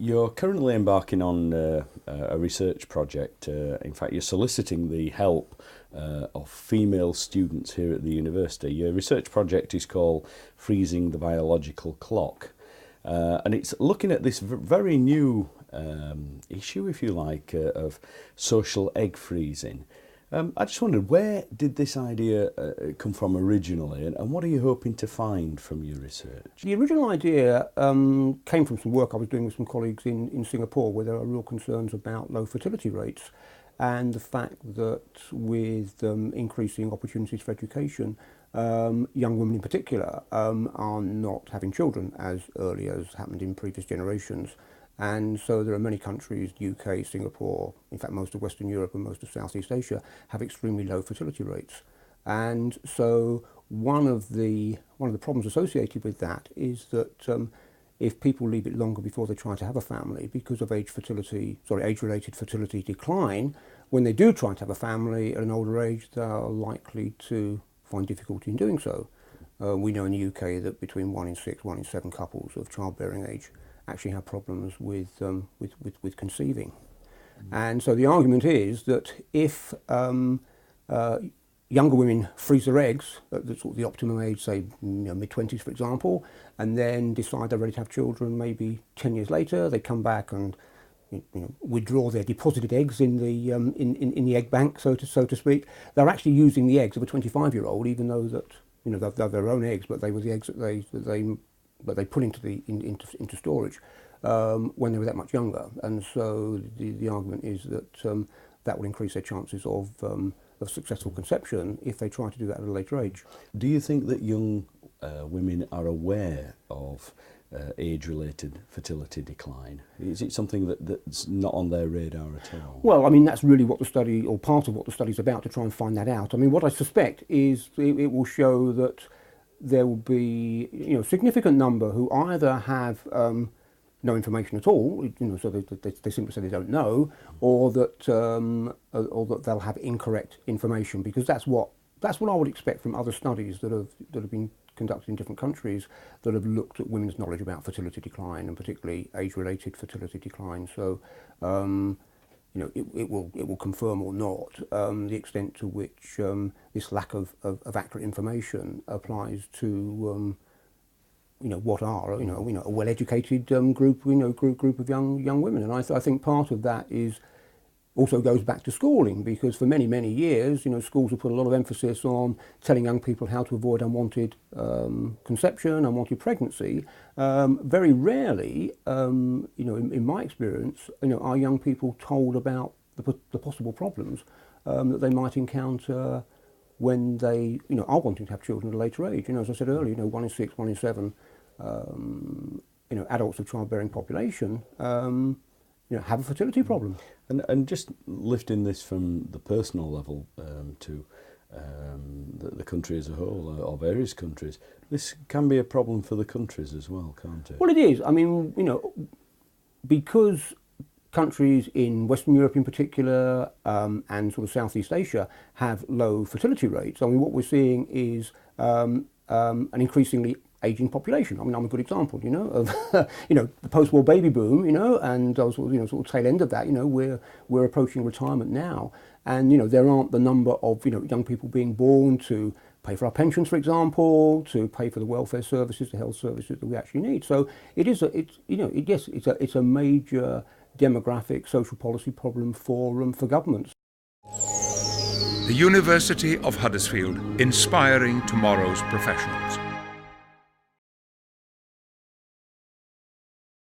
You're currently embarking on a research project. In fact, you're soliciting the help of female students here at the university. Your research project is called Freezing the Biological Clock. And it's looking at this very new issue, if you like, of social egg freezing. I just wondered, where did this idea come from originally, and what are you hoping to find from your research? The original idea came from some work I was doing with some colleagues in Singapore, where there are real concerns about low fertility rates and the fact that with increasing opportunities for education, young women in particular are not having children as early as happened in previous generations. And so there are many countries, UK, Singapore, in fact most of Western Europe and most of Southeast Asia, have extremely low fertility rates. And so one of the problems associated with that is that if people leave it longer before they try to have a family because of age-related fertility decline, when they do try to have a family at an older age, they are likely to find difficulty in doing so. We know in the UK that between 1 in 6, 1 in 7 couples of childbearing age actually have problems with conceiving. And so the argument is that if younger women freeze their eggs at the sort of the optimum age, say mid-20s for example, and then decide they're ready to have children maybe 10 years later, they come back and withdraw their deposited eggs in the egg bank, so to speak. They're actually using the eggs of a 25-year-old, even though that they're their own eggs, but they were the eggs that they put into storage when they were that much younger. And so the argument is that that will increase their chances of successful conception if they try to do that at a later age. Do you think that young women are aware of age-related fertility decline? Is it something that's not on their radar at all? Well, I mean, that's really what the study, or part of what the study's about, to try and find that out. I mean, what I suspect is it will show that there will be a significant number who either have no information at all, so they simply say they don't know, or that they'll have incorrect information, because that's what I would expect from other studies that have been conducted in different countries that have looked at women's knowledge about fertility decline, and particularly age-related fertility decline. So it will confirm or not the extent to which this lack of accurate information applies to what are a well-educated group of young women. And I think part of that also goes back to schooling, because for many years schools have put a lot of emphasis on telling young people how to avoid unwanted conception, unwanted pregnancy. Very rarely, in my experience, are young people told about the possible problems that they might encounter when they are wanting to have children at a later age. As I said earlier, 1 in 6, 1 in 7 adults of childbearing population have a fertility problem. And just lifting this from the personal level to the country as a whole, or various countries, this can be a problem for the countries as well, can't it? Well, it is. I mean, because countries in Western Europe in particular and sort of Southeast Asia have low fertility rates. I mean, what we're seeing is an increasingly aging population. I mean, I'm a good example, of the post-war baby boom, and I was sort of tail end of that. We're approaching retirement now, and there aren't the number of young people being born to pay for our pensions, for example, to pay for the welfare services, the health services that we actually need. So it's a major demographic social policy problem for governments. The University of Huddersfield, inspiring tomorrow's professionals.